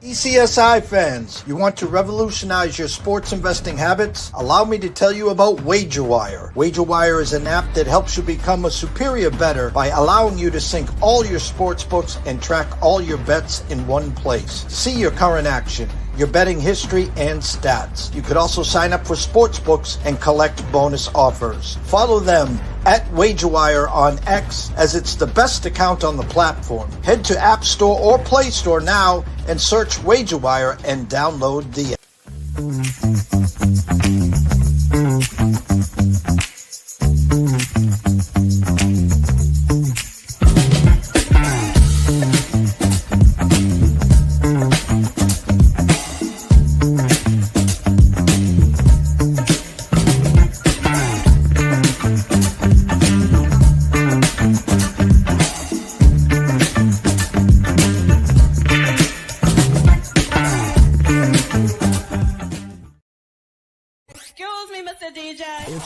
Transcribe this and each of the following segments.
ECSI fans, you want to revolutionize your sports investing habits? Allow me to tell you about WagerWire. WagerWire is an app that helps you become a superior bettor by allowing you to sync all your sports books and track all your bets in one place. See your current action, your betting history, and stats. You could also sign up for sports books and collect bonus offers. Follow them at WagerWire on X, as it's the best account on the platform. Head to App Store or Play Store now and search WagerWire and download the app.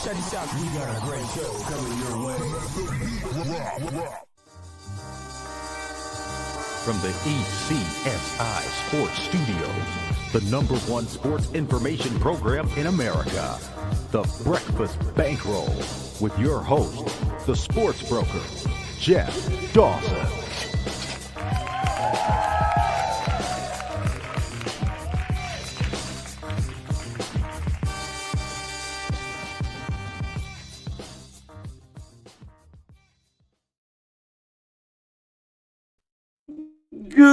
Check this out. We got a great show coming your way. From the ECSI Sports Studios, the #1 sports information program in America, the Breakfast Bankroll, with your host, the sports broker, Jeff Dawson. Good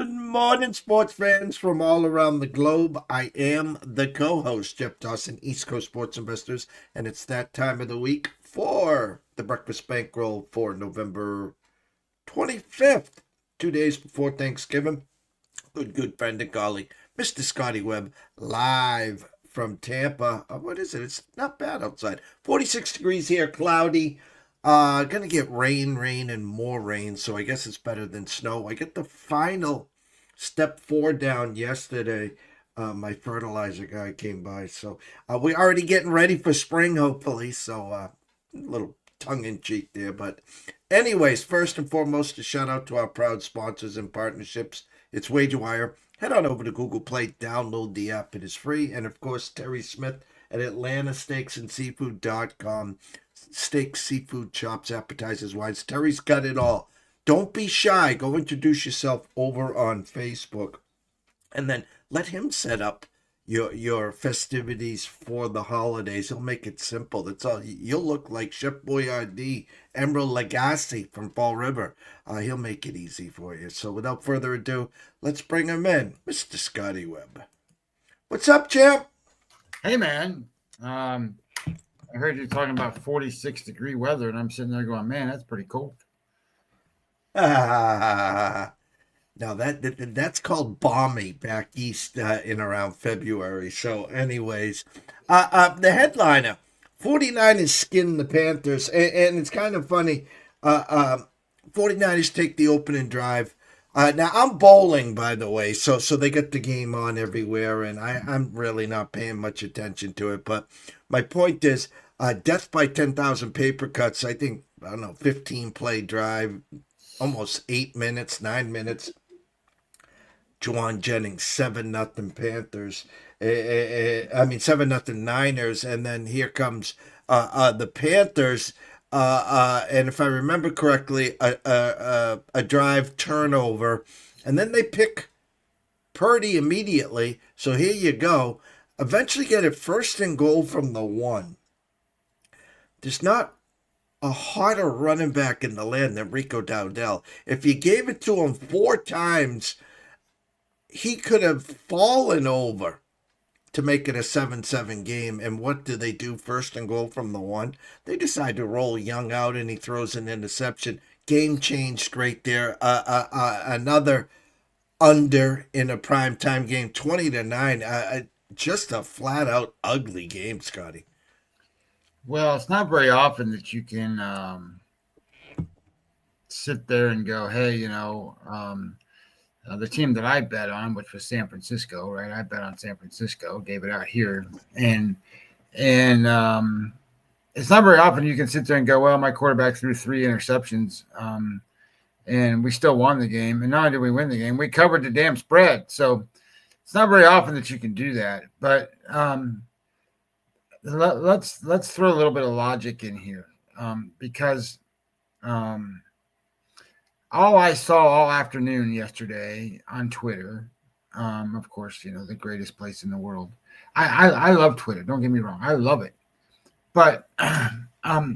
morning, sports fans from all around the globe. I am the co-host, Jeff Dawson, East Coast Sports Investors, and it's that time of the week for the Breakfast Bankroll for November 25th, 2 days before Thanksgiving. Good friend and colleague, Mr. Scotty Webb, live from Tampa. What is it? It's not bad outside. 46 degrees here, cloudy. Gonna get rain, and more rain, so I guess it's better than snow. I get the final step 4 down yesterday. My fertilizer guy came by, so we're already getting ready for spring, hopefully, so a little tongue-in-cheek there. But anyways, first and foremost, a shout-out to our proud sponsors and partnerships. It's WagerWire. Head on over to Google Play, download the app. It is free. And, of course, Terry Smith at AtlantaSteaksAndSeafood.com. Steaks, seafood, chops, appetizers, wines. Terry's got it all. Don't be shy. Go introduce yourself over on Facebook. And then let him set up your festivities for the holidays. He'll make it simple. That's all. You'll look like Chef Boyardee, Emerald Lagasse from Fall River. He'll make it easy for you. So without further ado, let's bring him in. Mr. Scotty Webb. What's up, champ? Hey, man. I heard you talking about 46-degree weather, and I'm sitting there going, man, that's pretty cold. Now, that's called balmy back east in around February. So, anyways, the headliner, 49ers skin the Panthers. And it's kind of funny. 49ers take the opening drive. Now, I'm bowling, by the way, so they got the game on everywhere, and I'm really not paying much attention to it. But my point is, death by 10,000 paper cuts, I think, 15-play drive, almost 8 minutes, 9 minutes. Juwan Jennings, 7-0 Panthers. 7-0 Niners, and then here comes the Panthers. And if I remember correctly, a drive turnover, and then they pick Purdy immediately. So here you go. Eventually get it 1st and goal from the 1. There's not a harder running back in the land than Rico Dowdell. If you gave it to him 4 times, he could have fallen over to make it a 7-7 game. And what do they do? 1st and goal from the 1. They decide to roll Young out, and he throws an interception. Game changed right there. Another under in a primetime game, 20-9. Just a flat-out ugly game, Scotty. Well, it's not very often that you can sit there and go, hey, the team that I bet on, which was San Francisco, right? I bet on San Francisco, gave it out here. And it's not very often you can sit there and go, well, my quarterback threw 3 interceptions. and we still won the game. And not only did we win the game, we covered the damn spread. So it's not very often that you can do that. But let's throw a little bit of logic in here, because all I saw all afternoon yesterday on Twitter, of course, the greatest place in the world. I love Twitter. Don't get me wrong. I love it. But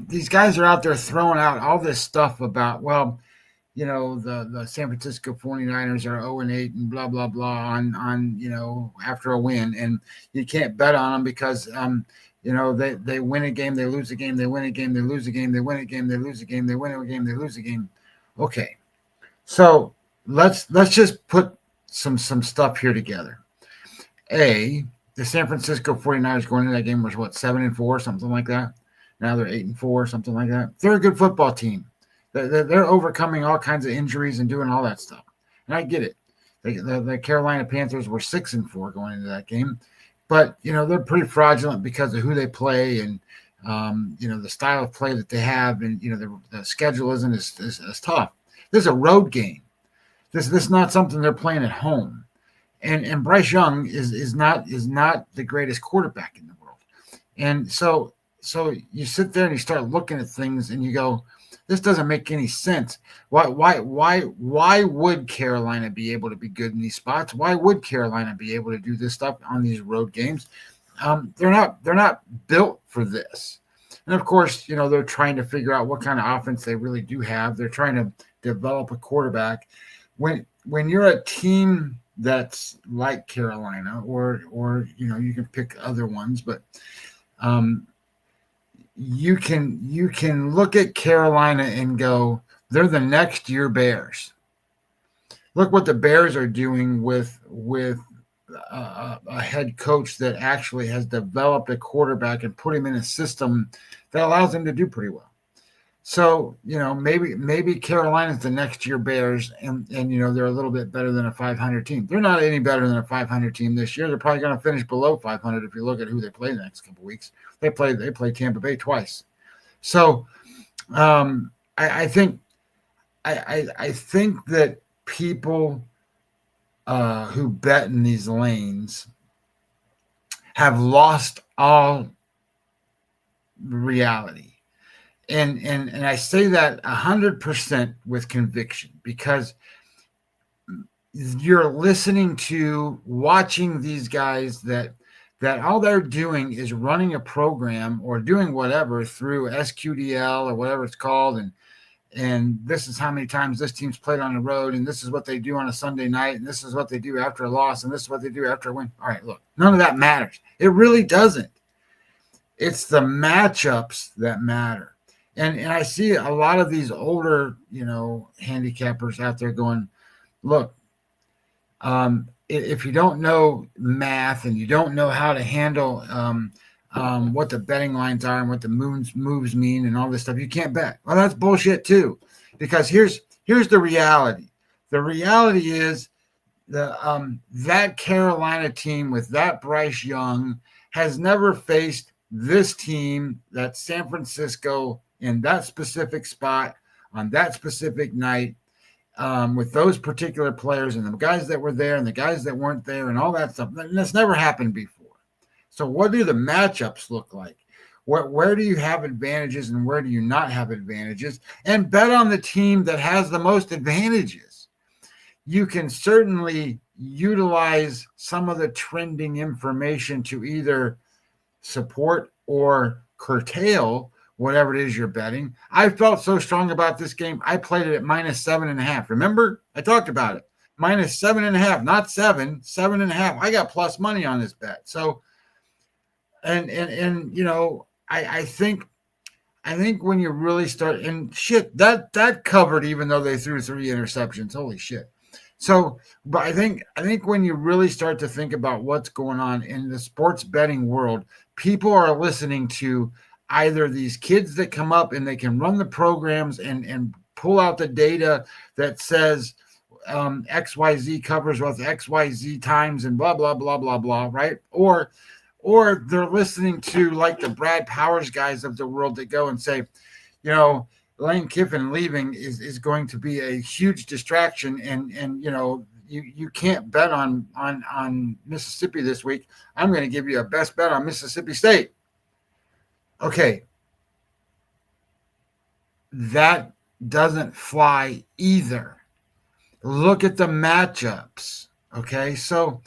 these guys are out there throwing out all this stuff about, well, the San Francisco 49ers are 0-8 and blah, blah, blah on after a win. And you can't bet on them because, they win a game, they lose a game, they win a game, they lose a game, they win a game, they lose a game, they win a game, they lose a game. Okay. So let's just put some stuff here together. The San Francisco 49ers going into that game was 7-4, something like that. Now they're 8-4, something like that. They're a good football team. They're overcoming all kinds of injuries and doing all that stuff. And I get it. The Carolina Panthers were 6-4 going into that game. But, they're pretty fraudulent because of who they play and, the style of play that they have. And, the schedule isn't as tough. This is a road game. This is not something they're playing at home. And Bryce Young is not the greatest quarterback in the world. And so you sit there and you start looking at things and you go, this doesn't make any sense. Why would Carolina be able to be good in these spots? Why would Carolina be able to do this stuff on these road games? They're not built for this. And of course, they're trying to figure out what kind of offense they really do have. They're trying to develop a quarterback. When you're a team that's like Carolina, or you can pick other ones, but you can look at Carolina and go, they're the next year Bears. Look what the Bears are doing with a head coach that actually has developed a quarterback and put him in a system that allows him to do pretty well. So, maybe Carolina's the next year Bears and they're a little bit better than a 500 team. They're not any better than a 500 team this year. They're probably going to finish below 500 if you look at who they play the next couple of weeks. They play Tampa Bay twice. So, I think that people who bet in these lanes have lost all reality. And I say that 100% with conviction because you're watching these guys that all they're doing is running a program or doing whatever through SQDL or whatever it's called. And this is how many times this team's played on the road. And this is what they do on a Sunday night. And this is what they do after a loss. And this is what they do after a win. All right, look, none of that matters. It really doesn't. It's the matchups that matter. And I see a lot of these older, handicappers out there going, look, if you don't know math and you don't know how to handle what the betting lines are and what the moves mean and all this stuff, you can't bet. Well, that's bullshit too, because here's the reality. The reality is that Carolina team with that Bryce Young has never faced this team, that San Francisco, in that specific spot on that specific night, with those particular players and the guys that were there and the guys that weren't there and all that stuff. And that's never happened before. So what do the matchups look like? Where do you have advantages and where do you not have advantages? And bet on the team that has the most advantages. You can certainly utilize some of the trending information to either support or curtail whatever it is you're betting. I felt so strong about this game. I played it at -7.5. Remember? I talked about it. -7.5, not 7.5. I got plus money on this bet. So, and I think when you really start, and shit, that covered even though they threw 3 interceptions. Holy shit. So, but I think when you really start to think about what's going on in the sports betting world, people are listening to either these kids that come up and they can run the programs and pull out the data that says XYZ covers with XYZ times and blah, blah, blah, blah, blah, right? Or they're listening to like the Brad Powers guys of the world that go and say, Lane Kiffin leaving is going to be a huge distraction, and you can't bet on Mississippi this week. I'm going to give you a best bet on Mississippi State. Okay, that doesn't fly either. Look at the matchups. Okay, so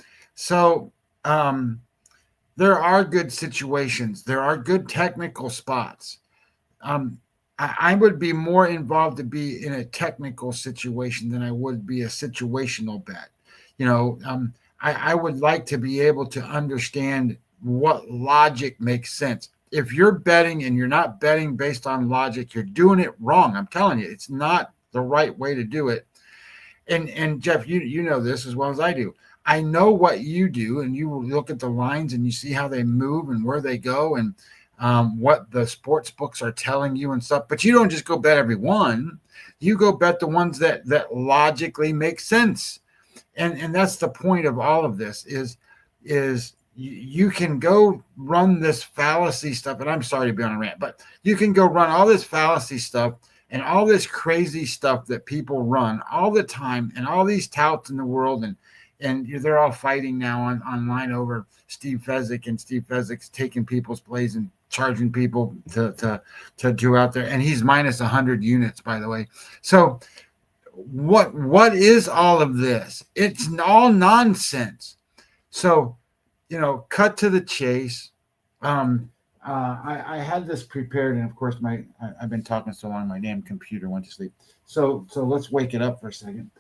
there are good situations. There are good technical spots. I would be more involved to be in a technical situation than I would be a situational bet. I would like to be able to understand what logic makes sense. If you're betting and you're not betting based on logic, you're doing it wrong. I'm telling you, it's not the right way to do it. And Jeff, you know this as well as I do. I know what you do, and you look at the lines and you see how they move and where they go and what the sports books are telling you and stuff. But you don't just go bet every one. You go bet the ones that logically make sense. And that's the point of all of this is you can go run this fallacy stuff. And I'm sorry to be on a rant, but you can go run all this fallacy stuff and all this crazy stuff that people run all the time, and all these touts in the world, and they're all fighting now online over Steve Fezzik, and Steve Fezzik's taking people's plays and charging people to do out there, and he's minus 100 units, by the way. So what is all of this? It's all nonsense. So cut to the chase. I had this prepared, and of course I've been talking so long, my damn computer went to sleep. So let's wake it up for a second.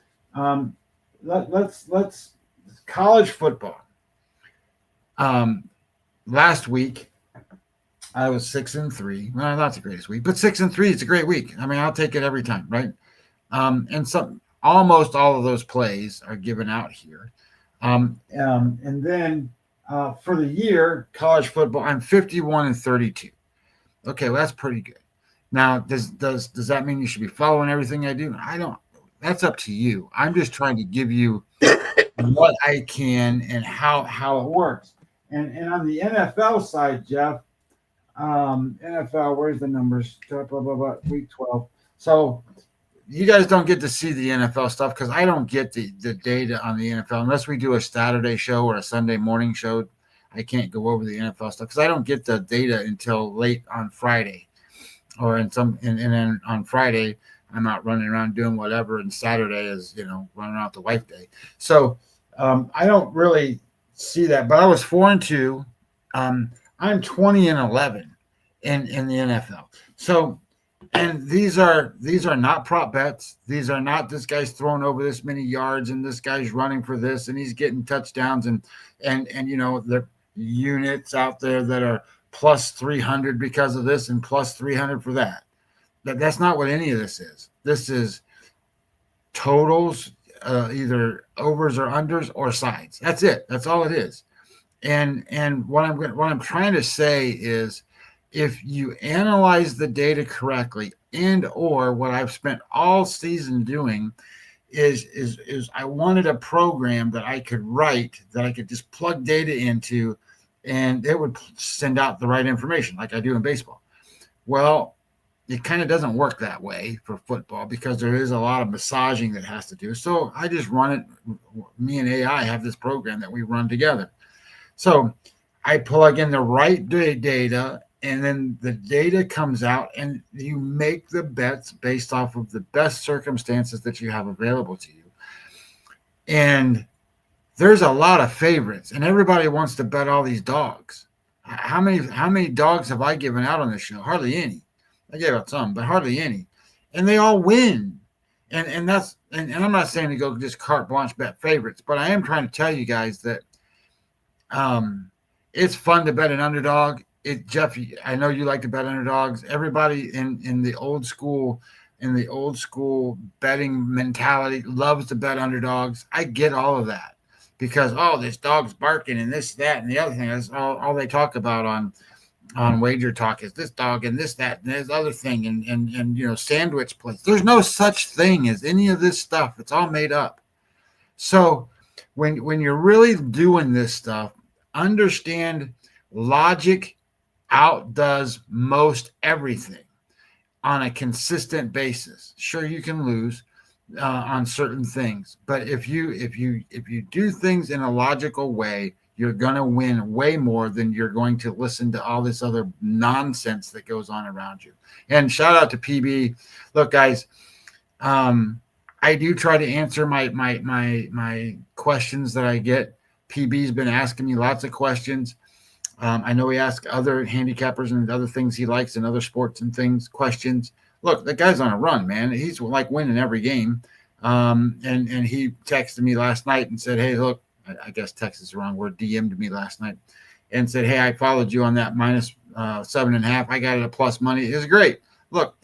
Let's college football. Last week I was 6-3. Well, not the greatest week, but 6-3 is a great week. I mean, I'll take it every time, right? And almost all of those plays are given out here. And then for the year, college football, I'm 51-32. Okay, well, that's pretty good. Now, does that mean you should be following everything I do? I don't. That's up to you. I'm just trying to give you what I can and how it works. And on the NFL side, Jeff, NFL, where's the numbers? Blah, blah, blah, blah, week 12. So you guys don't get to see the NFL stuff because I don't get the data on the NFL unless we do a Saturday show or a Sunday morning show. I can't go over the NFL stuff because I don't get the data until late on Friday, or and then on Friday I'm out running around doing whatever, and Saturday is running out the wife day. So I don't really see that. But I was 4-2. I'm 20-11 in the NFL. So. And these are not prop bets. These are not this guy's throwing over this many yards and this guy's running for this and he's getting touchdowns and the units out there that are plus 300 because of this and plus 300 for that. That's not what any of this is. This is totals, either overs or unders or sides. That's it. That's all it is. And what I'm trying to say is, if you analyze the data correctly, and or what I've spent all season doing is I wanted a program that I could write, that I could just plug data into, and it would send out the right information like I do in baseball. Well, it kind of doesn't work that way for football because there is a lot of massaging that has to do. So I just run it. Me and AI have this program that we run together. So I plug in the right data, and then the data comes out, and you make the bets based off of the best circumstances that you have available to you. And there's a lot of favorites, and everybody wants to bet all these dogs. How many dogs have I given out on this show? Hardly any. I gave out some, but hardly any. And they all win. And I'm not saying to go just carte blanche bet favorites, but I am trying to tell you guys that it's fun to bet an underdog. Jeff, I know you like to bet underdogs. Everybody in the old school betting mentality loves to bet underdogs. I get all of that because this dog's barking and this, that, and the other thing. That's all they talk about on Wager Talk is this dog and this, that, and this other thing and sandwich plays. There's no such thing as any of this stuff. It's all made up. So when you're really doing this stuff, understand logic outdoes most everything. on a consistent basis. Sure, you can lose on certain things, but if you do things in a logical way, you're going to win way more than you're going to listen to all this other nonsense that goes on around you. And shout out to PB. Look, guys, I do try to answer my questions that I get. PB's been asking me lots of questions. I know he asks other handicappers and other things he likes and other sports and things questions. Look, the guy's on a run, man. He's like winning every game. And he texted me last night and said, hey, look, I guess text is the wrong word, DM'd me last night and said, hey, I followed you on that minus 7.5. I got it at plus money. It was great. Look,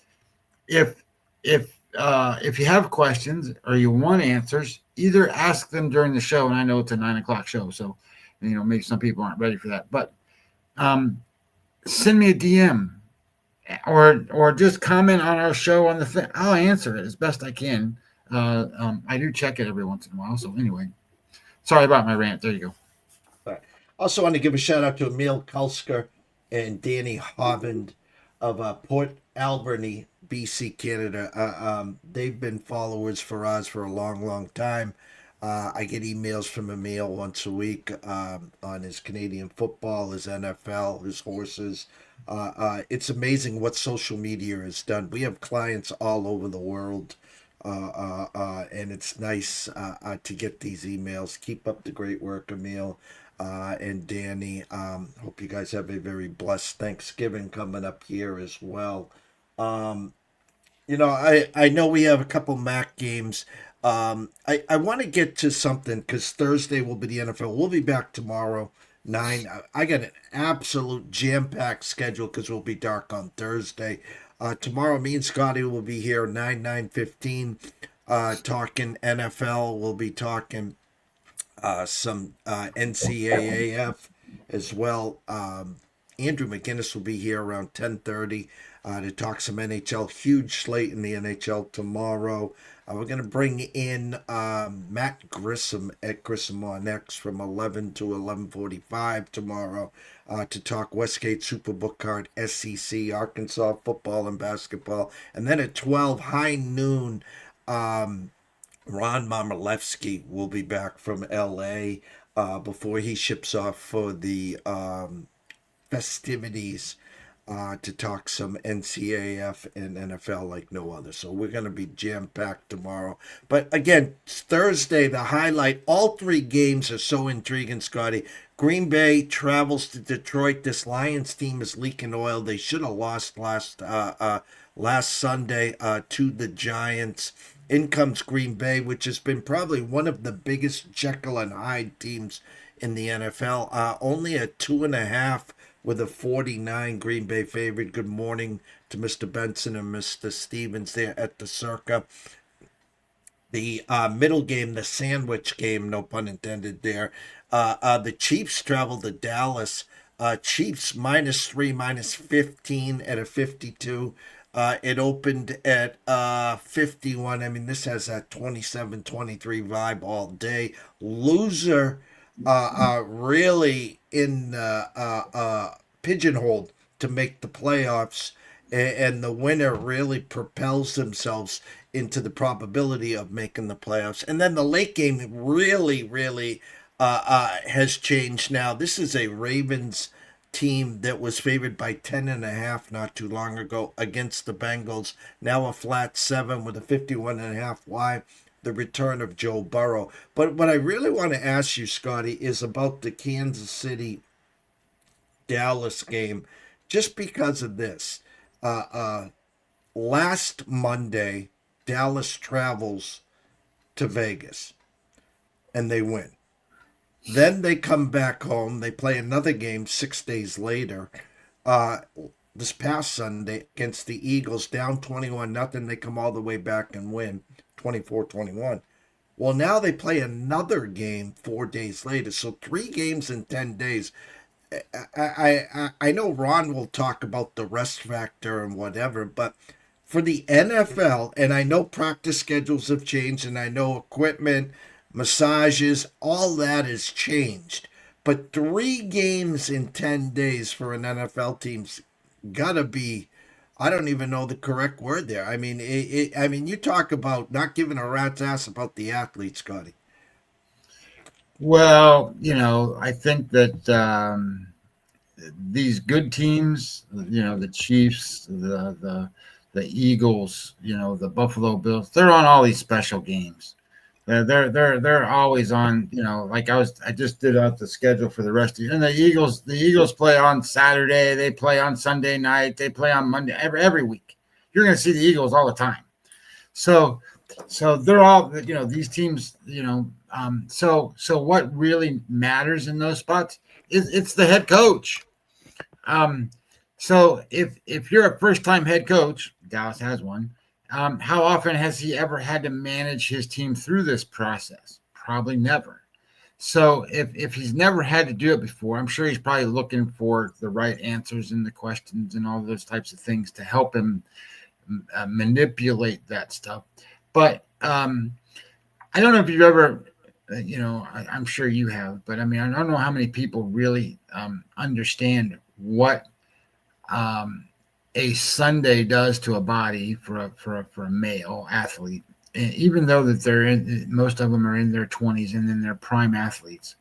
if you have questions or you want answers, either ask them during the show. And I know it's a 9:00 show, so maybe some people aren't ready for that. But send me a DM or just comment on our show on the thing. I'll answer it as best I can. I do check it every once in a while. So anyway, sorry about my rant. There you go. Right. Also want to give a shout out to Emil Kulsker and Danny Hovland of Port Alberni, BC, Canada. They've been followers for us for a long, long time. I get emails from Emil once a week on his Canadian football, his NFL, his horses. It's amazing what social media has done. We have clients all over the world, and it's nice to get these emails. Keep up the great work, Emil and Danny. Hope you guys have a very blessed Thanksgiving coming up here as well. I know we have a couple MAC games. I want to get to something because Thursday will be the NFL. We'll be back tomorrow, 9. I got an absolute jam-packed schedule because we'll be dark on Thursday. Tomorrow, me and Scotty will be here 9:15 talking NFL. We'll be talking some NCAAF as well. Andrew McGinnis will be here around 10:30 to talk some NHL. Huge slate in the NHL tomorrow. We're going to bring in Matt Grissom at Grissom on X from 11 to 11:45 tomorrow to talk Westgate Superbook card, SEC, Arkansas football and basketball. And then at 12, high noon, Ron Momorlewski will be back from L.A. Before he ships off for the festivities to talk some NCAF and NFL like no other. So we're going to be jam-packed tomorrow. But again, Thursday, the highlight, all 3 games are so intriguing, Scotty. Green Bay travels to Detroit. This Lions team is leaking oil. They should have lost last Sunday to the Giants. In comes Green Bay, which has been probably one of the biggest Jekyll and Hyde teams in the NFL. Only a 2.5 with a 49 Green Bay favorite. Good morning to Mr. Benson and Mr. Stevens there at the Circa. The middle game, the sandwich game, no pun intended there. The Chiefs travel to Dallas. Chiefs -3, -15 at a 52. It opened at 51. I mean, this has that 27-23 vibe all day. Loser really in pigeonholed to make the playoffs, and the winner really propels themselves into the probability of making the playoffs. And then the late game really has changed now. This is a Ravens team that was favored by 10.5 not too long ago against the Bengals. Now a flat 7 with a 51.5. Why? The return of Joe Burrow. But what I really want to ask you, Scotty, is about the Kansas City Dallas game, just because of this. Last Monday, Dallas travels to Vegas and they win. Then they come back home. They play another game 6 days later. This past Sunday against the Eagles, down 21-0. They come all the way back and win 24-21. Well, now they play another game 4 days later. So 3 games in 10 days. I know Ron will talk about the rest factor and whatever, but for the NFL, and I know practice schedules have changed, and I know equipment, massages, all that has changed. But 3 games in 10 days for an NFL team's gotta be I don't even know the correct word there. I mean, I mean, you talk about not giving a rat's ass about the athlete, Scotty. Well, I think that these good teams, the Chiefs, the Eagles, the Buffalo Bills, they're on all these special games. They're always on. Like I just did out the schedule for the rest of you. And the Eagles play on Saturday. They play on Sunday night. They play on Monday. Every week, you're going to see the Eagles all the time. So they're all these teams. So what really matters in those spots is it's the head coach. So if you're a first time head coach, Dallas has one. How often has he ever had to manage his team through this process? Probably never. So if he's never had to do it before, I'm sure he's probably looking for the right answers and the questions and all those types of things to help him manipulate that stuff. But I don't know if you've ever, I'm sure you have, but I mean, I don't know how many people really understand what a Sunday does to a body for a male athlete, and even though that most of them are in their 20s and then they're prime athletes,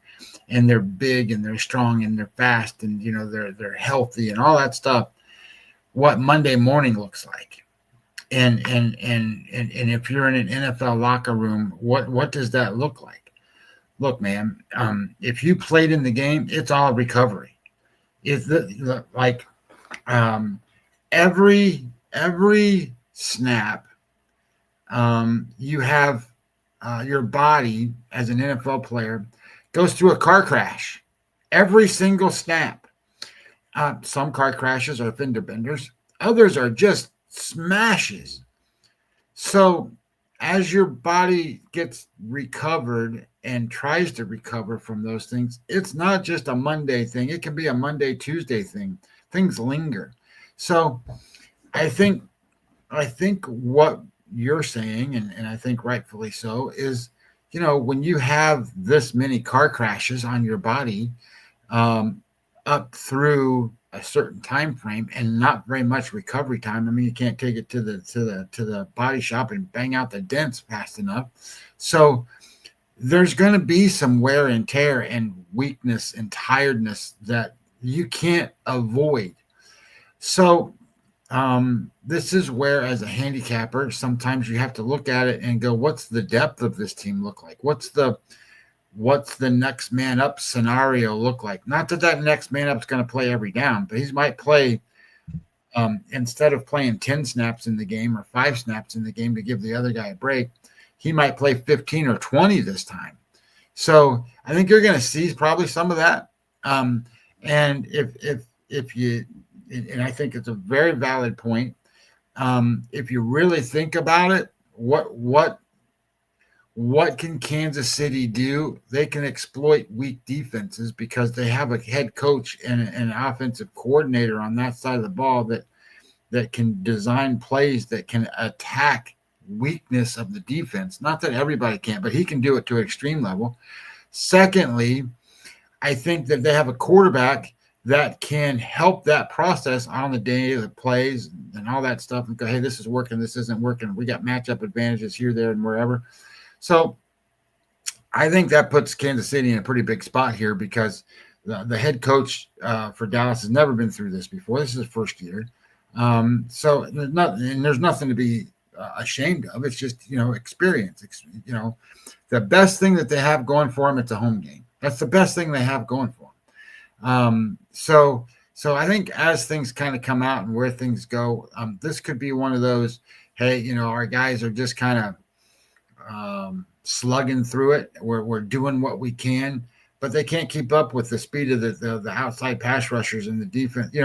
and they're big and they're strong and they're fast and they're healthy and all that stuff. What Monday morning looks like, and if you're in an NFL locker room, what does that look like? Look, man, if you played in the game, it's all recovery. It's like. Every snap, you have your body as an NFL player goes through a car crash. Every single snap. Some car crashes are fender benders. Others are just smashes. So as your body gets recovered and tries to recover from those things, it's not just a Monday thing. It can be a Monday, Tuesday thing. Things linger. So I think what you're saying, and I think rightfully so, is when you have this many car crashes on your body up through a certain time frame and not very much recovery time. I mean, you can't take it to the body shop and bang out the dents fast enough. So there's going to be some wear and tear and weakness and tiredness that you can't avoid. So this is where, as a handicapper, sometimes you have to look at it and go, what's the depth of this team look like? What's the next man up scenario look like? Not that next man up is going to play every down, but he might play instead of playing 10 snaps in the game or 5 snaps in the game to give the other guy a break, he might play 15 or 20 this time. So I think you're going to see probably some of that. And if you, and I think it's a very valid point. If you really think about it, what can Kansas City do? They can exploit weak defenses because they have a head coach and an offensive coordinator on that side of the ball that can design plays that can attack weakness of the defense. Not that everybody can, but he can do it to an extreme level. Secondly, I think that they have a quarterback that can help that process on the day of the plays and all that stuff and go, hey, this is working, this isn't working. We got matchup advantages here, there, and wherever. So I think that puts Kansas City in a pretty big spot here because the head coach for Dallas has never been through this before. This is his first year. So there's nothing to be ashamed of. It's just, experience. The best thing that they have going for them, it's a home game. That's the best thing they have going for them. So I think as things kind of come out and where things go, this could be one of those, hey, our guys are just kind of slugging through it. We're doing what we can, but they can't keep up with the speed of the outside pass rushers and the defense.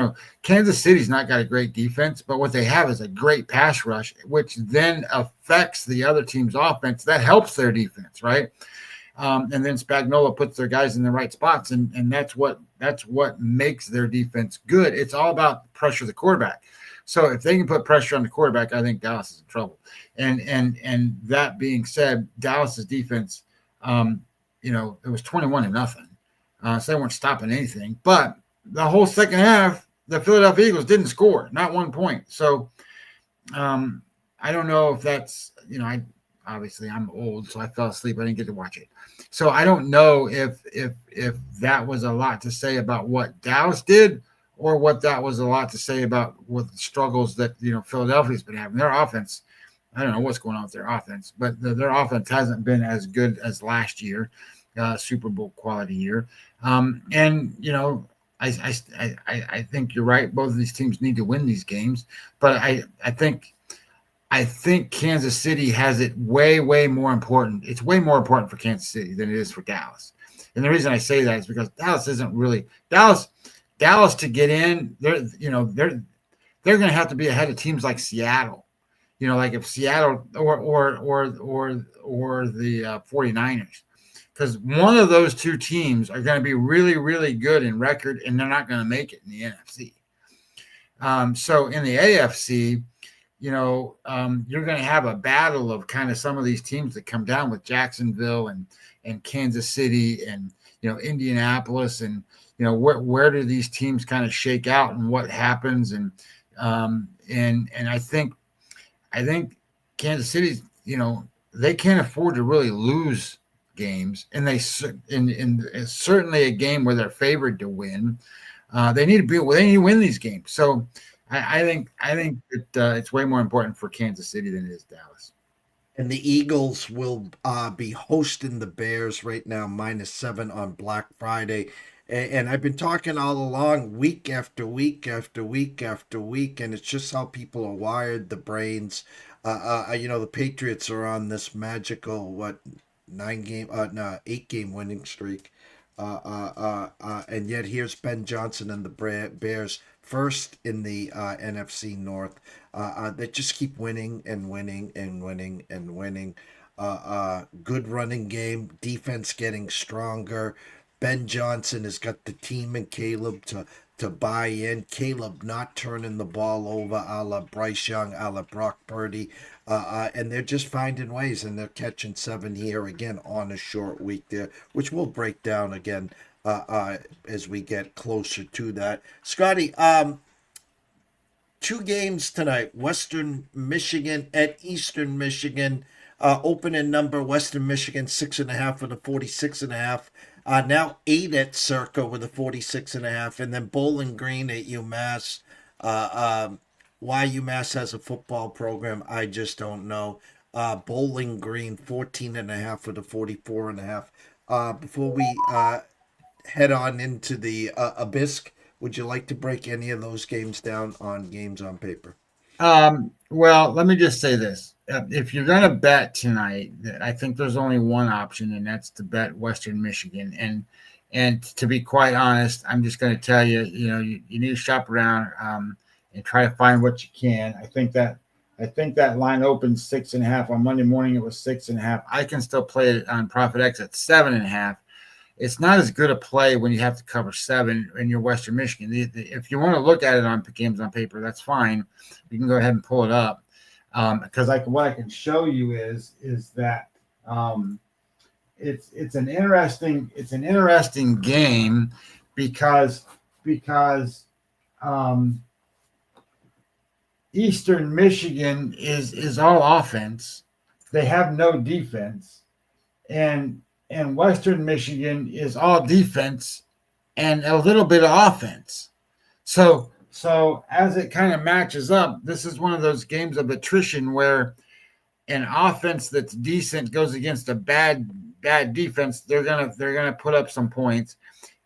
Kansas City's not got a great defense, but what they have is a great pass rush, which then affects the other team's offense. That helps their defense, right? And then Spagnuolo puts their guys in the right spots, and that's what makes their defense good. It's all about pressure the quarterback. So if they can put pressure on the quarterback, I think Dallas is in trouble. And that being said, Dallas's defense, it was 21-0. So they weren't stopping anything. But the whole second half, the Philadelphia Eagles didn't score, not 1 point. So I don't know if that's, obviously I'm old, so I fell asleep. I didn't get to watch it. So I don't know if that was a lot to say about what Dallas did, or what that was a lot to say about what the struggles that Philadelphia's been having. Their offense, I don't know what's going on with their offense, but their offense hasn't been as good as last year, Super Bowl quality year. And I think you're right. Both of these teams need to win these games, but I think Kansas City has it way, way more important. It's way more important for Kansas City than it is for Dallas. And the reason I say that is because Dallas isn't really Dallas to get in. They're going to have to be ahead of teams like Seattle. Like if Seattle or the 49ers, because one of those two teams are going to be really, really good in record, and they're not going to make it in the NFC. So in the AFC, you're going to have a battle of kind of some of these teams that come down with Jacksonville and Kansas City and Indianapolis, and where do these teams kind of shake out and what happens, and I think Kansas City's they can't afford to really lose games, and they it's certainly a game where they're favored to win. They need to win these games. So I think that it's way more important for Kansas City than it is Dallas. And the Eagles will be hosting the Bears right now, -7 on Black Friday. And I've been talking all along, week after week after week after week, and it's just how people are wired, the brains. The Patriots are on this magical, 8-game winning streak. And yet here's Ben Johnson and the Bears first in the NFC North. They just keep winning and winning and winning and winning. Good running game, defense getting stronger. Ben Johnson has got the team and Caleb to buy in. Caleb not turning the ball over a la Bryce Young, a la Brock Purdy. And they're just finding ways, and they're catching 7 here again on a short week there, which we'll break down again as we get closer to that. Scotty, 2 games tonight. Western Michigan at Eastern Michigan. Opening number, Western Michigan 6.5 with a 46.5. Now 8 at Circa with a 46.5, and then Bowling Green at UMass. Why UMass has a football program, I just don't know. Bowling Green 14.5 with a 44.5. Before we head on into the Abyss, would you like to break any of those games down on games on paper? Well, let me just say this. If you're going to bet tonight, I think there's only one option, and that's to bet Western Michigan. And to be quite honest, I'm just going to tell you, you need to shop around and try to find what you can. I think that line opened 6.5 on Monday morning. It was 6.5. I can still play it on ProfitX at 7.5. It's not as good a play when you have to cover 7 in your Western Michigan. If you want to look at it on games on paper, that's fine. You can go ahead and pull it up. Because what I can show you is that it's an interesting game because Eastern Michigan is all offense. They have no defense, and Western Michigan is all defense and a little bit of offense. So as it kind of matches up, this is one of those games of attrition where an offense that's decent goes against a bad defense. They're gonna put up some points.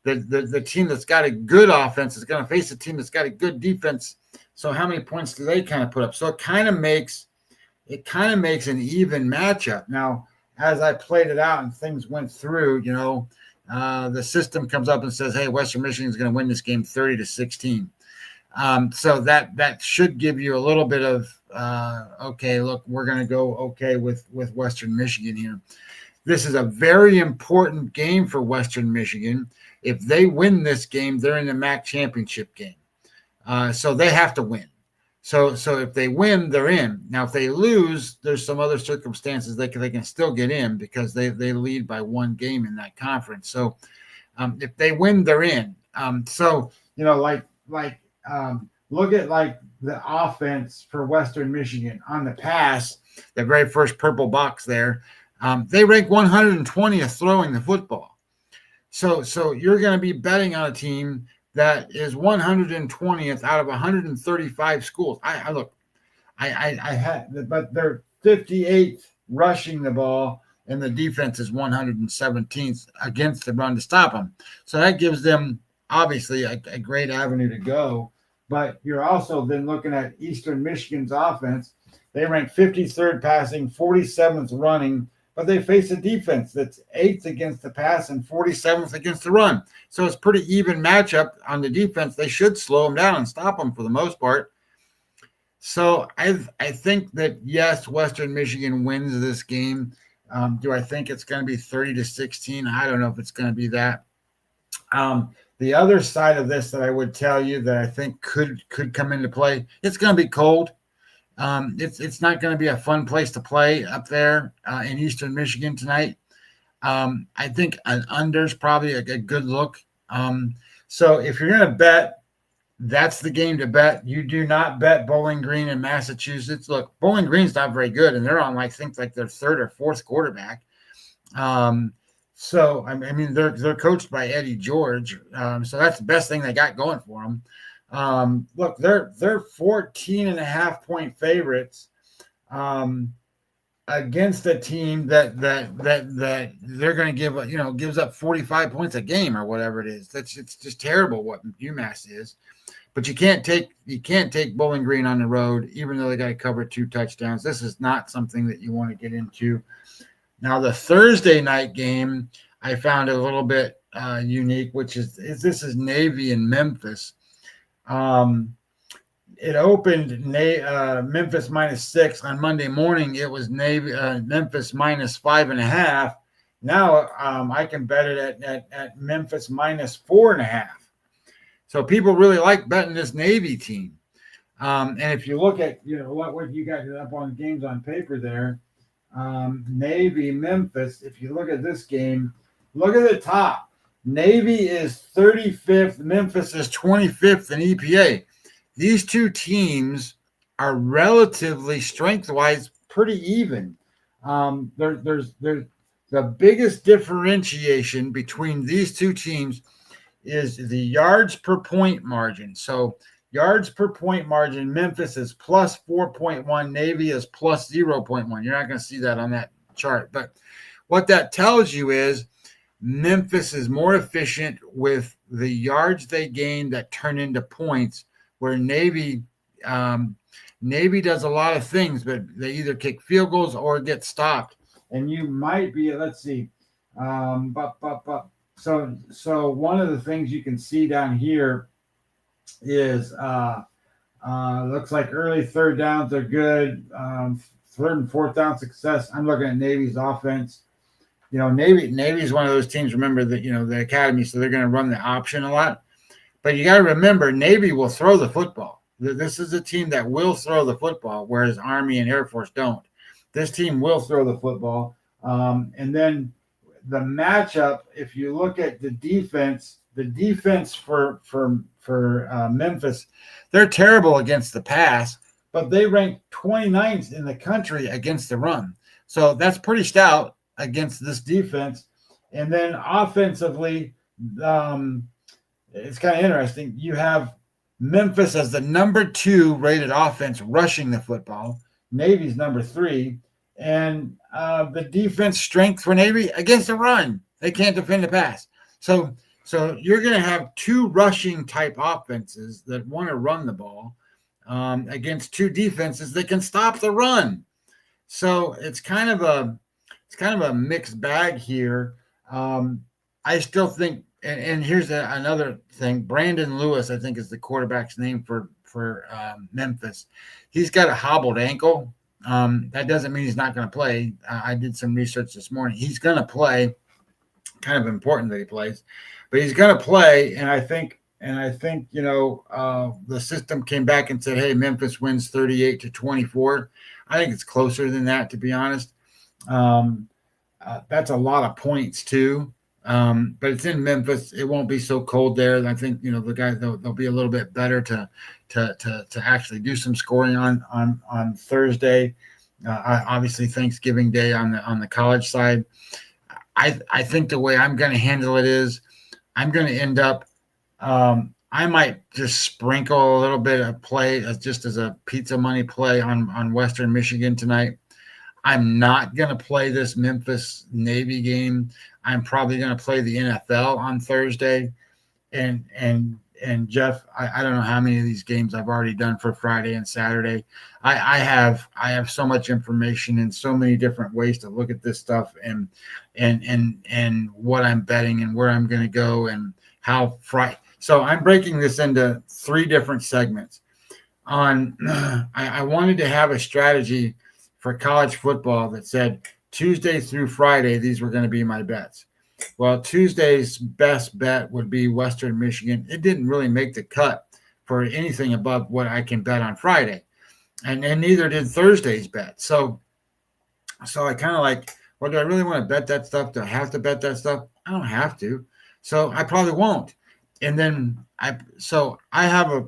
The team that's got a good offense is going to face a team that's got a good defense. So how many points do they kind of put up? So it kind of makes an even matchup. Now, as I played it out and things went through, the system comes up and says, "Hey, Western Michigan is going to win this game 30-16." So that should give you a little bit of okay. Look, we're going to go okay with Western Michigan here. This is a very important game for Western Michigan. If they win this game, they're in the MAC championship game. So they have to win. So if they win, they're in. Now, if they lose, there's some other circumstances they can still get in because they lead by 1 game in that conference. So if they win, they're in. So like look at like the offense for Western Michigan on the pass, the very first purple box there. They rank 120th throwing the football. So you're going to be betting on a team that is 120th out of 135 schools. I had, but they're 58th rushing the ball, and the defense is 117th against the run to stop them. So that gives them obviously a great avenue to go. But you're also then looking at Eastern Michigan's offense. They rank 53rd passing, 47th running, but they face a defense that's 8th against the pass and 47th against the run. So it's pretty even matchup on the defense. They should slow them down and stop them for the most part. So I think that, yes, Western Michigan wins this game. Do I think it's going to be 30-16? I don't know if it's going to be that. The other side of this that I would tell you that I think could come into play, it's going to be cold. It's not going to be a fun place to play up there in Eastern Michigan tonight. I think an under is probably a good look. So if you're going to bet, that's the game to bet. You do not bet Bowling Green in Massachusetts. Look, Bowling Green's not very good, and they're on their third or fourth quarterback. So I mean, they're coached by Eddie George. So that's the best thing they got going for them. Look, they're 14.5-point favorites against a team that they're going to gives up 45 points a game or whatever it is. It's just terrible what UMass is. But you can't take Bowling Green on the road, even though they got to cover 2 touchdowns. This is not something that you want to get into. Now, the Thursday night game I found a little bit unique, which is Navy and Memphis. It opened Memphis -6 on Monday morning. It was Memphis -5.5. Now I can bet it at Memphis -4.5. So people really like betting this Navy team. And if you look at what you got up on games on paper there, Navy Memphis. If you look at this game, look at the top. Navy is 35th. Memphis is 25th in EPA. These two teams are relatively strength-wise pretty even. There's the biggest differentiation between these two teams is the yards per point margin. So yards per point margin, Memphis is plus 4.1, Navy is plus 0.1. You're not going to see that on that chart. But what that tells you is Memphis is more efficient with the yards they gain that turn into points, where Navy does a lot of things, but they either kick field goals or get stopped. And you might be, let's see, So one of the things you can see down here is looks like early third downs are good. Third and fourth down success. I'm looking at Navy's offense. Navy's one of those teams, remember that, the academy, so they're going to run the option a lot. But you got to remember, Navy will throw the football. This is a team that will throw the football, whereas Army and Air Force don't. This team will throw the football. And then the matchup, if you look at the defense for Memphis, they're terrible against the pass, but they rank 29th in the country against the run. So that's pretty stout against this defense. And then offensively, it's kind of interesting. You have Memphis as the number 2 rated offense rushing the football. Navy's number 3. And the defense strength for Navy against the run. They can't defend the pass. So you're going to have 2 rushing type offenses that want to run the ball against 2 defenses that can stop the run. So it's kind of a mixed bag here. I still think, and here's another thing. Brandon Lewis, I think, is the quarterback's name for Memphis. He's got a hobbled ankle. That doesn't mean he's not going to play. I did some research this morning. He's going to play. Kind of important that he plays, but he's going to play. And I think the system came back and said, hey, Memphis wins 38-24. I think it's closer than that, to be honest. That's a lot of points too. But it's in Memphis. It won't be so cold there. I think the guys they'll be a little bit better to actually do some scoring on Thursday. Obviously, Thanksgiving Day on the college side. I think the way I'm going to handle it is I'm going to end up. I might just sprinkle a little bit of play just as a pizza money play on Western Michigan tonight. I'm not going to play this Memphis Navy game. I'm probably going to play the NFL on Thursday. And Jeff, I don't know how many of these games I've already done for Friday and Saturday. I have so much information and so many different ways to look at this stuff and what I'm betting and where I'm going to go and how Friday. So I'm breaking this into 3 different segments. I wanted to have a strategy for college football that said Tuesday through Friday, these were going to be my bets. Well, Tuesday's best bet would be Western Michigan. It didn't really make the cut for anything above what I can bet on Friday. And neither did Thursday's bet. So I kind of like, well, do I really want to bet that stuff? Do I have to bet that stuff? I don't have to. So I probably won't. And then I have a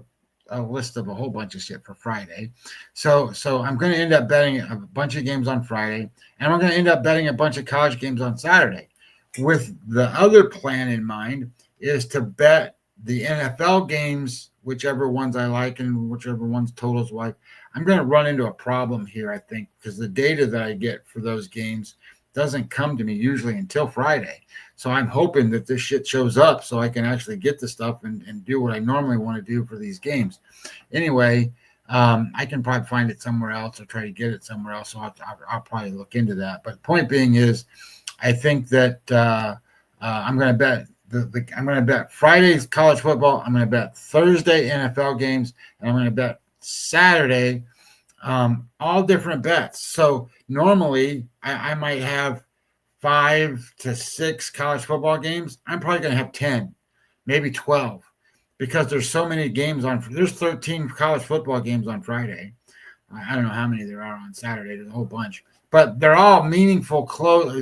list of a whole bunch of shit for Friday. So I'm going to end up betting a bunch of games on Friday, and I'm going to end up betting a bunch of college games on Saturday. With the other plan in mind is to bet the NFL games, whichever ones I like and whichever ones totals like. I'm going to run into a problem here, I think, because the data that I get for those games doesn't come to me usually until Friday. So I'm hoping that this shit shows up so I can actually get the stuff and do what I normally want to do for these games. Anyway, I can probably find it somewhere else or try to get it somewhere else. So I'll probably look into that. But the point being is, I think that I'm going to bet I'm going to bet Friday's college football. I'm going to bet Thursday NFL games, and I'm going to bet Saturday all different bets. So normally I might have 5 to 6 college football games. I'm probably going to have 10, maybe 12, because there's so many games there's 13 college football games on Friday. I don't know how many there are on Saturday. There's a whole bunch, but they're all meaningful.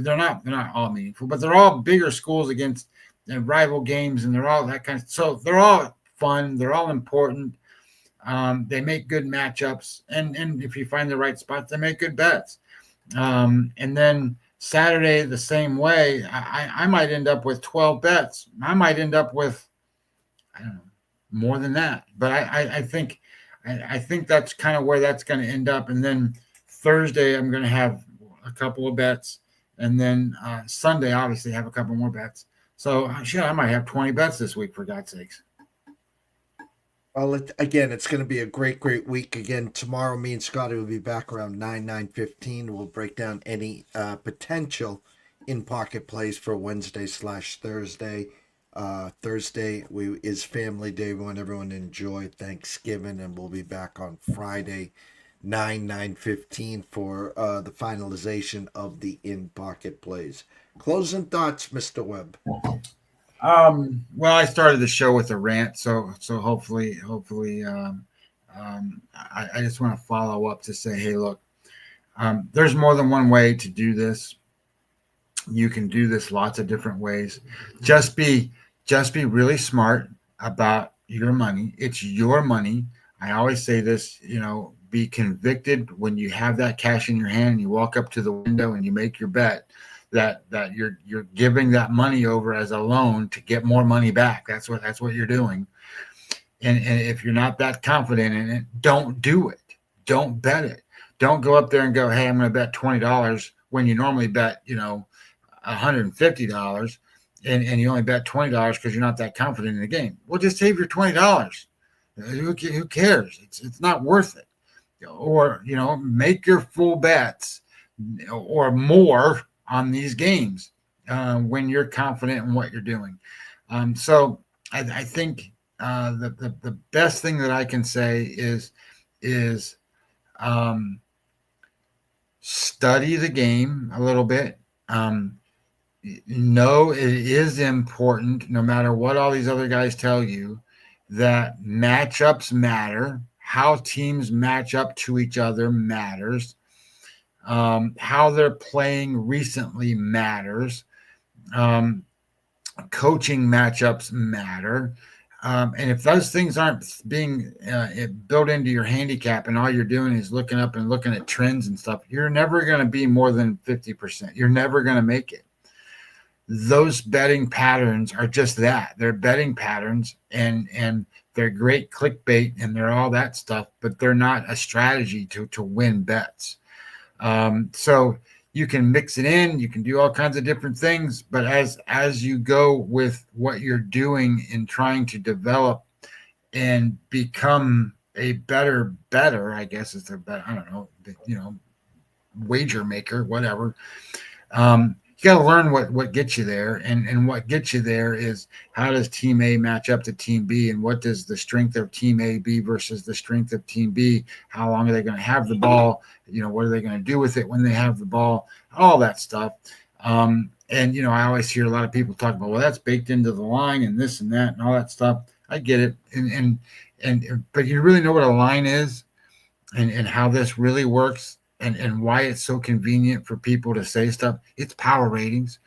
They're not all meaningful, but they're all bigger schools against rival games, and they're all that kind of. So they're all fun. They're all important. They make good matchups, and if you find the right spots, they make good bets. And then Saturday the same way. I might end up with 12 bets. I might end up with, I don't know, more than that. But I think that's kind of where that's going to end up. And then Thursday I'm going to have a couple of bets, and then Sunday obviously have a couple more bets. So shit, I might have 20 bets this week, for God's sakes. Well, it's going to be a great week. Again, tomorrow, me and Scotty will be back around 9:15. We'll break down any potential in-pocket plays for Wednesday/Thursday. Thursday is Family Day. We want everyone to enjoy Thanksgiving, and we'll be back on Friday, 9:15 for the finalization of the in-pocket plays. Closing thoughts, Mr. Webb. Well, I started the show with a rant, so hopefully, I just want to follow up to say, hey, look, there's more than one way to do this. You can do this lots of different ways. Just be really smart about your money. It's your money. I always say this, be convicted when you have that cash in your hand and you walk up to the window and you make your bet that you're giving that money over as a loan to get more money back. That's what you're doing. And if you're not that confident in it, don't do it. Don't bet it. Don't go up there and go, hey, I'm going to bet $20 when you normally bet, $150 and you only bet $20 because you're not that confident in the game. Well, just save your $20. Who cares? It's not worth it. Or, make your full bets or more on these games when you're confident in what you're doing. So I think the best thing that I can say is study the game a little bit. Know it is important, no matter what all these other guys tell you, that matchups matter. How teams match up to each other matters. How they're playing recently matters. coaching matchups matter. And if those things aren't being built into your handicap and all you're doing is looking up and looking at trends and stuff, you're never going to be more than 50%. You're never going to make it. Those betting patterns are just that. They're betting patterns, and they're great clickbait and they're all that stuff, but they're not a strategy to win bets. So you can mix it in, you can do all kinds of different things, but as you go with what you're doing in trying to develop and become a better, I guess is the better, I don't know, wager maker, whatever. You got to learn what gets you there, and what gets you there is how does team A match up to team B, and what does the strength of team A be versus the strength of team B? How long are they going to have the ball? What are they going to do with it when they have the ball? All that stuff. And I always hear a lot of people talk about, well, that's baked into the line and this and that and all that stuff. I get it, but you really know what a line is, and how this really works. And why it's so convenient for people to say stuff. It's power ratings.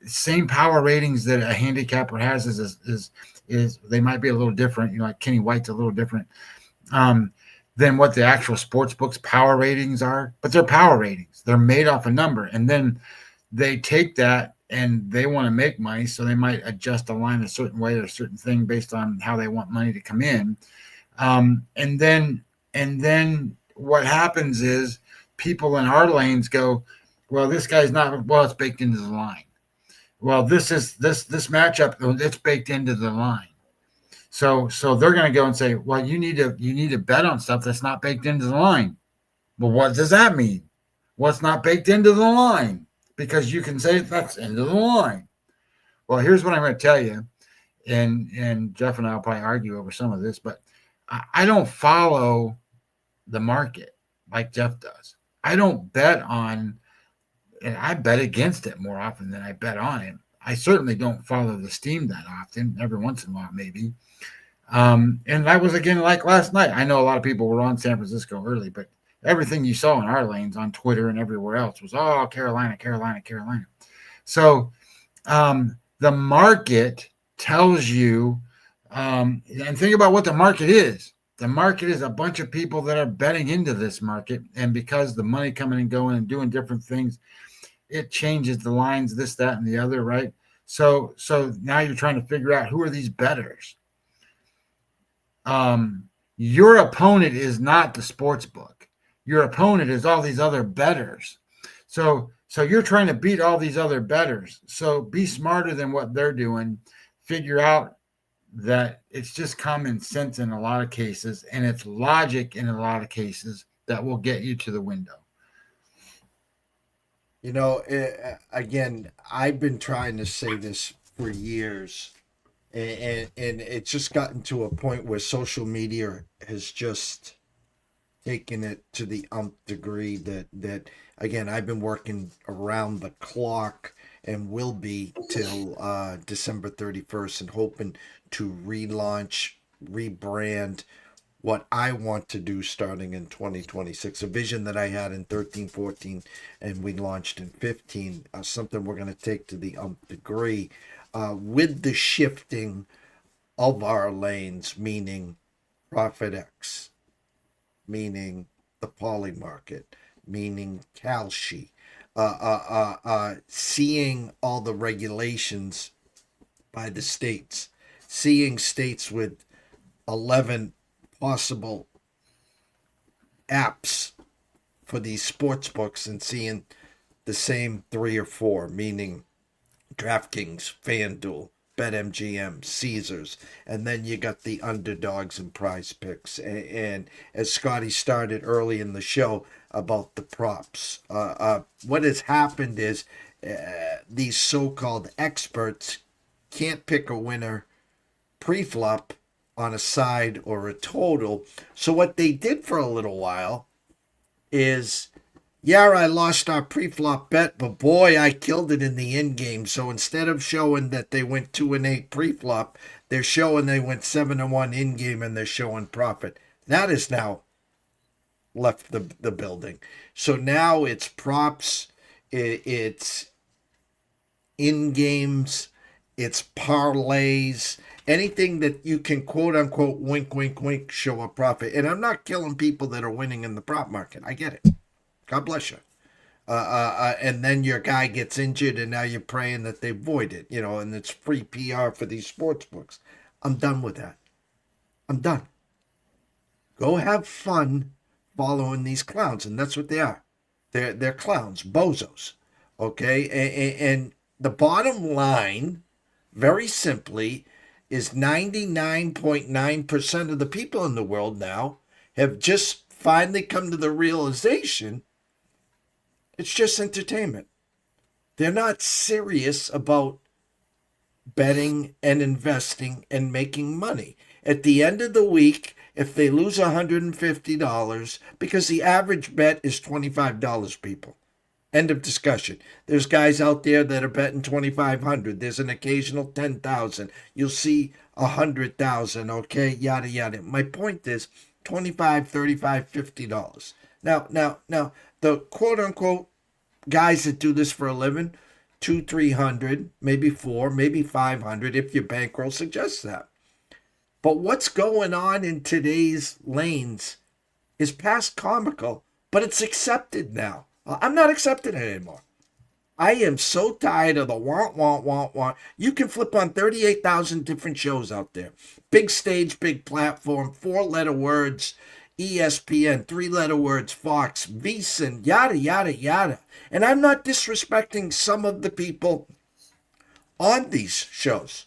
Same power ratings that a handicapper has is they might be a little different. Like Kenny White's a little different than what the actual sports books power ratings are. But they're power ratings. They're made off a number. And then they take that and they want to make money. So they might adjust a line a certain way or a certain thing based on how they want money to come in. And then what happens is, people in our lanes go, well, this guy's not, well, it's baked into the line. Well, this matchup, it's baked into the line. So they're going to go and say, well, you need to bet on stuff that's not baked into the line. Well, what does that mean? Well, it's not baked into the line, because you can say that's into the line. Well, here's what I'm going to tell you. And Jeff and I will probably argue over some of this, but I don't follow the market like Jeff does. I don't bet on, and I bet against it more often than I bet on it. I certainly don't follow the steam that often, every once in a while, maybe. And that was, again, like last night. I know a lot of people were on San Francisco early, but everything you saw in our lanes on Twitter and everywhere else was, oh, Carolina. So the market tells you, and think about what the market is. The market is a bunch of people that are betting into this market. And because the money coming and going and doing different things, it changes the lines, this, that, and the other, right? So now you're trying to figure out, who are these bettors? Your opponent is not the sports book. Your opponent is all these other bettors. So you're trying to beat all these other bettors. So be smarter than what they're doing. Figure out that it's just common sense in a lot of cases, and it's logic in a lot of cases that will get you to the window. Again, I've been trying to say this for years, and it's just gotten to a point where social media has just taken it to the nth degree that again, I've been working around the clock and will be till December 31st, and hoping to relaunch, rebrand what I want to do starting in 2026. A vision that I had in 13, 14, and we launched in 15. Something we're going to take to the nth degree with the shifting of our lanes, meaning Profit X, meaning the poly market, meaning Kalshi. Seeing all the regulations by the states, seeing states with 11 possible apps for these sports books, and seeing the same 3 or 4, meaning DraftKings, FanDuel, BetMGM, Caesars, and then you got the underdogs and Prize Picks. And as Scotty started early in the show about the props, what has happened is these so-called experts can't pick a winner pre-flop on a side or a total. So what they did for a little while is, yeah, I lost our pre-flop bet, but boy, I killed it in the end game. So instead of showing that they went 2-8 pre-flop, they're showing they went 7-1 in game, and they're showing profit. That is now left the building. So now it's props, it's in games, it's parlays, anything that you can quote unquote wink, wink, wink, show a profit. And I'm not killing people that are winning in the prop market. I get it. God bless you. And then your guy gets injured, and now you're praying that they void it, and it's free PR for these sports books. I'm done with that. I'm done. Go have fun following these clowns, and that's what they are. They're clowns, bozos. Okay, and the bottom line, very simply, is 99.9% of the people in the world now have just finally come to the realization it's just entertainment. They're not serious about betting and investing and making money. At the end of the week, if they lose $150, because the average bet is $25, people. End of discussion. There's guys out there that are betting 2,500. There's an occasional 10,000. You'll see 100,000. Okay, yada yada. My point is $25, $35, $50. Now, the quote unquote guys that do this for a living, 200, 300, maybe 400, maybe 500, if your bankroll suggests that. But what's going on in today's lanes is past comical, but it's accepted now. I'm not accepting it anymore. I am so tired of the want. You can flip on 38,000 different shows out there. Big stage, big platform, 4-letter words, ESPN, 3-letter words, Fox, VSiN, yada, yada, yada. And I'm not disrespecting some of the people on these shows.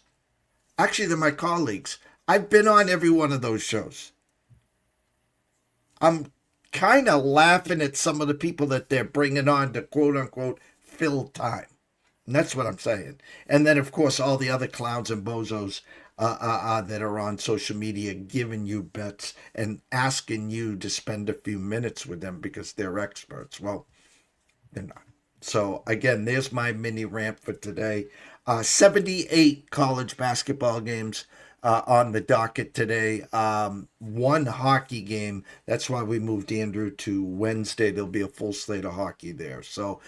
Actually, they're my colleagues. I've been on every one of those shows. I'm kind of laughing at some of the people that they're bringing on to quote unquote fill time. And that's what I'm saying. And then, of course, all the other clowns and bozos that are on social media giving you bets and asking you to spend a few minutes with them because they're experts. Well, they're not. So, again, there's my mini rant for today. 78 college basketball games on the docket today. One hockey game. That's why we moved Andrew to Wednesday. There'll be a full slate of hockey there. So,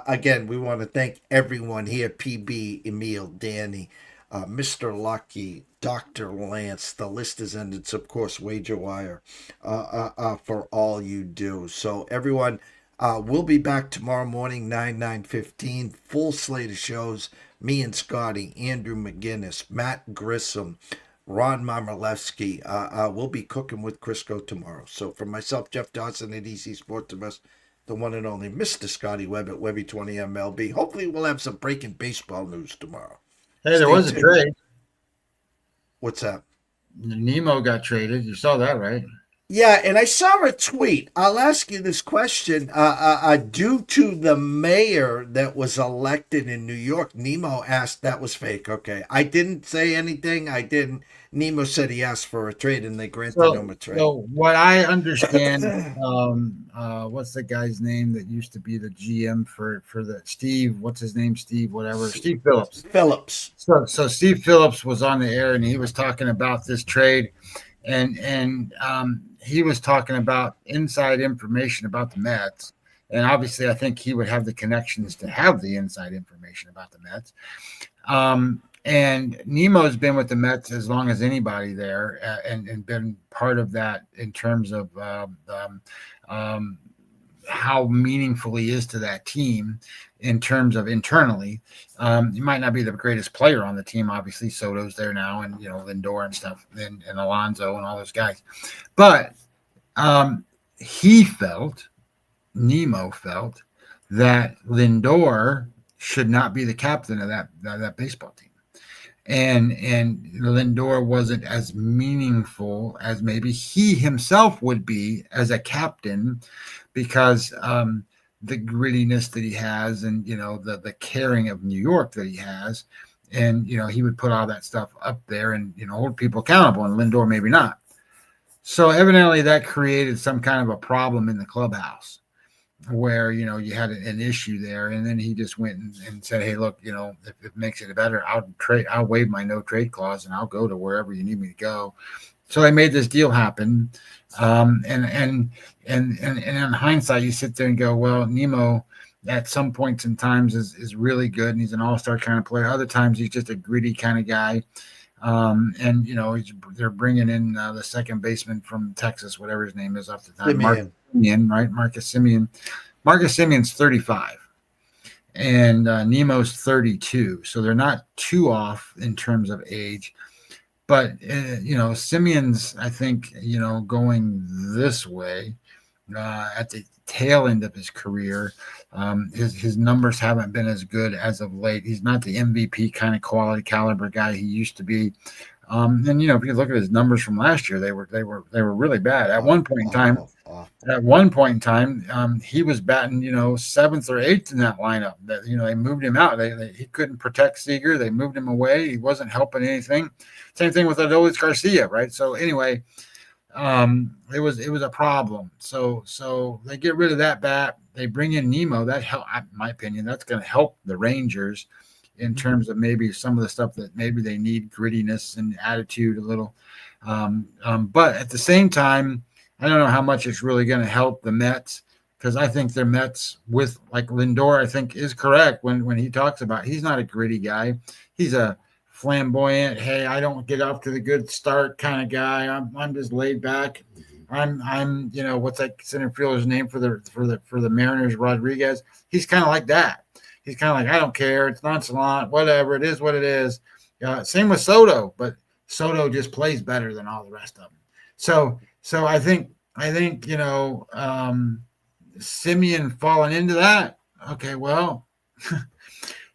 again, we want to thank everyone here, PB, Emil, Danny, Mr. Lucky, Dr. Lance. The list is ended. It's, of course, WagerWire for all you do. So, everyone, we'll be back tomorrow morning, 9:15. Full slate of shows. Me and Scotty, Andrew McGinnis, Matt Grissom, Ron Marmolewski. We'll be cooking with Crisco tomorrow. So for myself, Jeff Dawson at EC Sports Invest, the one and only Mr. Scotty Webb at Webby20MLB. Hopefully we'll have some breaking baseball news tomorrow. Hey, there was a trade. What's that? Nemo got traded. You saw that, right? Yeah, and I saw a tweet. I'll ask you this question. Due to the mayor that was elected in New York, Nemo asked that was fake. Okay. I didn't say anything. I didn't. Nemo said he asked for a trade, and they granted him a trade. So what I understand, what's the guy's name that used to be the GM for the Steve? What's his name? Steve, whatever. Steve Phillips. So Steve Phillips was on the air, and he was talking about this trade, and he was talking about inside information about the Mets. And obviously, I think he would have the connections to have the inside information about the Mets. And Nemo's been with the Mets as long as anybody there, and been part of that in terms of how meaningful he is to that team in terms of internally. He might not be the greatest player on the team. Obviously, Soto's there now, and Lindor and stuff, and Alonso and all those guys. But Nemo felt that Lindor should not be the captain of that baseball team. And Lindor wasn't as meaningful as maybe he himself would be as a captain, because the grittiness that he has, and the caring of New York that he has, and he would put all that stuff up there and hold people accountable, and Lindor maybe not. So evidently that created some kind of a problem in the clubhouse, where you had an issue there, and then he just went and said, "Hey, look, if it makes it better, I'll waive my no trade clause, and I'll go to wherever you need me to go." So they made this deal happen, and in hindsight, you sit there and go, "Well, Nemo, at some points in times is really good, and he's an all-star kind of player. Other times he's just a gritty kind of guy. And they're bringing in the second baseman from Texas, whatever his name is off the top. Marcus Semien, right? Marcus Semien. Marcus Semien's 35, and Nemo's 32, so they're not too off in terms of age. But Semien's, I think, going this way at the tail end of his career. His numbers haven't been as good as of late. He's not the MVP kind of quality caliber guy he used to be. And if you look at his numbers from last year, they were really bad. At one point in time, he was batting 7th or 8th in that lineup. That they moved him out. He couldn't protect Seager. They moved him away. He wasn't helping anything. Same thing with Adolis Garcia, right? So anyway, it was a problem. So they get rid of that bat. They bring in Nemo. That help, in my opinion, that's going to help the Rangers in terms of maybe some of the stuff that maybe they need, grittiness and attitude a little. But at the same time, I don't know how much it's really going to help the Mets, because I think their Mets with like Lindor, I think is correct when he talks about he's not a gritty guy. He's a flamboyant, hey, I don't get off to the good start kind of guy. I'm just laid back. I'm what's that center fielder's name for the Mariners, Rodriguez? He's kind of like that. He's kind of like, I don't care. It's nonchalant, whatever. It is what it is. Same with Soto, but Soto just plays better than all the rest of them. So I think Semien falling into that. Okay, well,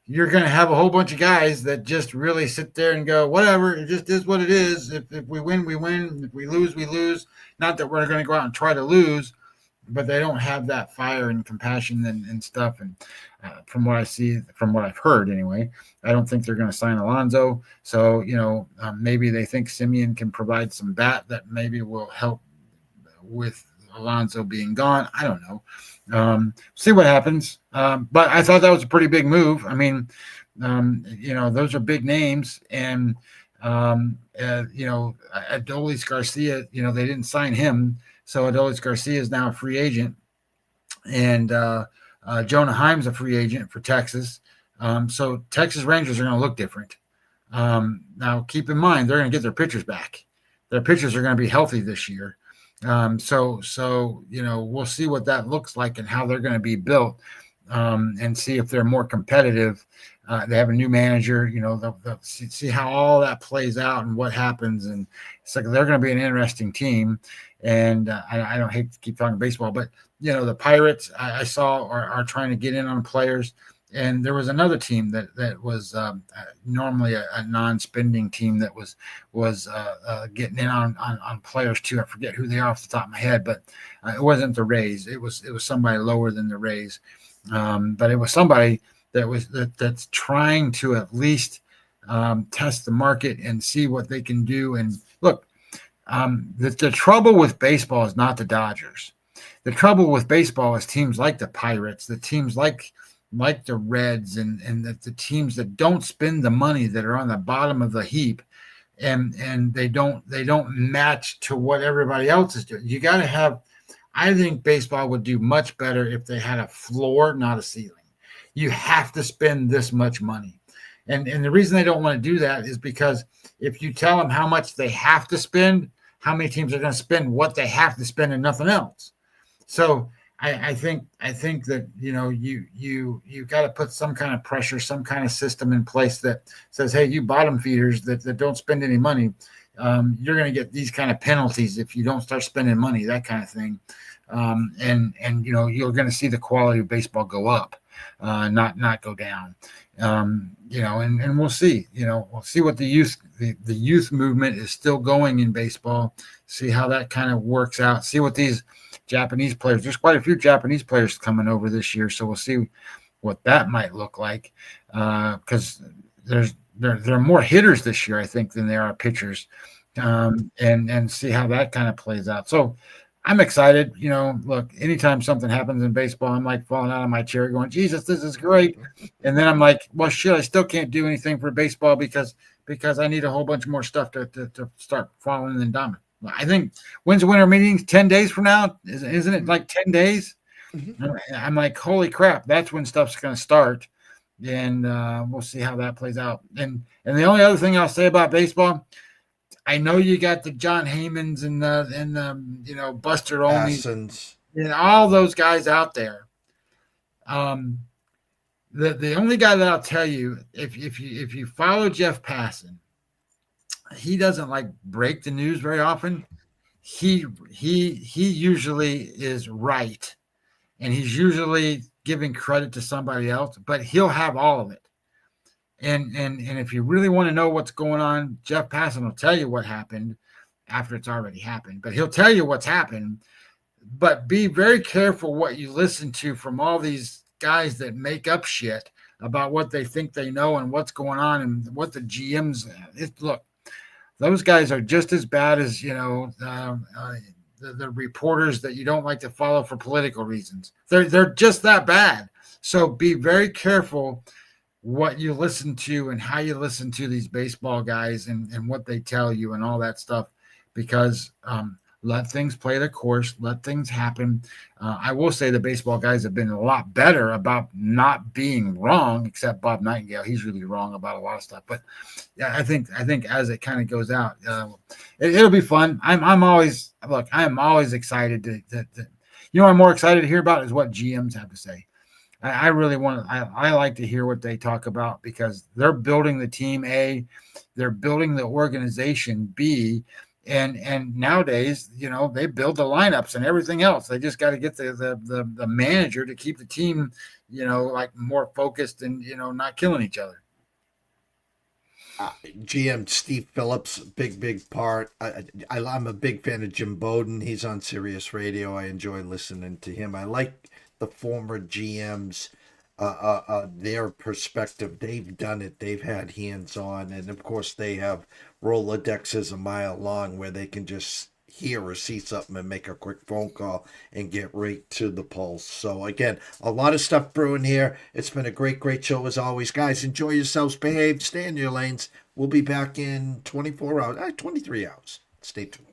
you're going to have a whole bunch of guys that just really sit there and go, whatever, it just is what it is. If we win, we win. If we lose, we lose. Not that we're going to go out and try to lose, but they don't have that fire and compassion and stuff. And from what I see, from what I've heard anyway, I don't think they're going to sign Alonso. So, maybe they think Semien can provide some bat that maybe will help with Alonso being gone. I don't know. See what happens. But I thought that was a pretty big move. I mean, those are big names. And, Adolis Garcia, they didn't sign him. So Adolis Garcia is now a free agent. And Jonah Heim's a free agent for Texas. So Texas Rangers are going to look different. Now, keep in mind, they're going to get their pitchers back. Their pitchers are going to be healthy this year. So we'll see what that looks like and how they're going to be built, and see if they're more competitive. They have a new manager, they'll see how all that plays out and what happens. And so they're going to be an interesting team. And I don't hate to keep talking baseball, but the Pirates I saw are trying to get in on players. And there was another team that was normally a non-spending team that was getting in on players too. I forget who they are off the top of my head, but it wasn't the Rays. It was somebody lower than the Rays, but it was somebody that's trying to at least test the market and see what they can do. And look, the trouble with baseball is not the Dodgers. The trouble with baseball is teams like the Pirates, the teams like the Reds, and the teams that don't spend the money, that are on the bottom of the heap, and they don't match to what everybody else is doing. You got to have. I think baseball would do much better if they had a floor, not a ceiling. You have to spend this much money, and the reason they don't want to do that is because if you tell them how much they have to spend, how many teams are going to spend what they have to spend and nothing else. So I think that you got to put some kind of pressure, some kind of system in place that says, hey, you bottom feeders that don't spend any money, you're going to get these kind of penalties if you don't start spending money, that kind of thing. And you're going to see the quality of baseball go up, not go down. And we'll see. We'll see what the youth movement is still going in baseball. See how that kind of works out. See what these Japanese players. There's quite a few Japanese players coming over this year, so we'll see what that might look like. Because there are more hitters this year, I think, than there are pitchers, and see how that kind of plays out. So I'm excited. Look, anytime something happens in baseball, I'm like falling out of my chair going, Jesus, this is great. And then I'm like, well, shit, I still can't do anything for baseball because I need a whole bunch more stuff to start falling and dominant. I think when's the winter meetings? 10 days from now? Isn't it like 10 days? I'm like, holy crap, that's when stuff's going to start. And we'll see how that plays out. And the only other thing I'll say about baseball, I know you got the John Heymans and the Buster Olney's Assens. and all those guys out there. The only guy that I'll tell you, if you follow Jeff Passan, he doesn't like break the news very often. He usually is right, and he's usually giving credit to somebody else, but he'll have all of it. And if you really want to know what's going on, Jeff Passan will tell you what happened after it's already happened. But he'll tell you what's happened. But be very careful what you listen to from all these guys that make up shit about what they think they know and what's going on and what the GMs. Look, those guys are just as bad as the reporters that you don't like to follow for political reasons. They're just that bad. So be very careful what you listen to and how you listen to these baseball guys and what they tell you and all that stuff, because let things play their course, let things happen. I will say the baseball guys have been a lot better about not being wrong, except Bob Nightingale. He's really wrong about a lot of stuff. But yeah, I think as it kind of goes out, it'll be fun. I am always excited to what I'm more excited to hear about is what GMs have to say. I really want to. I like to hear what they talk about, because they're building the team A, they're building the organization B, and nowadays, they build the lineups and everything else. They just got to get the manager to keep the team, like more focused and not killing each other. GM Steve Phillips, big part. I'm a big fan of Jim Bowden. He's on Sirius Radio. I enjoy listening to him. I like the former GMs, their perspective. They've done it. They've had hands on, and of course they have Rolodexes a mile long where they can just hear or see something and make a quick phone call and get right to the pulse. So again, a lot of stuff brewing here. It's been a great show as always, guys. Enjoy yourselves, behave, stay in your lanes. We'll be back in 24 hours, 23 hours. Stay tuned.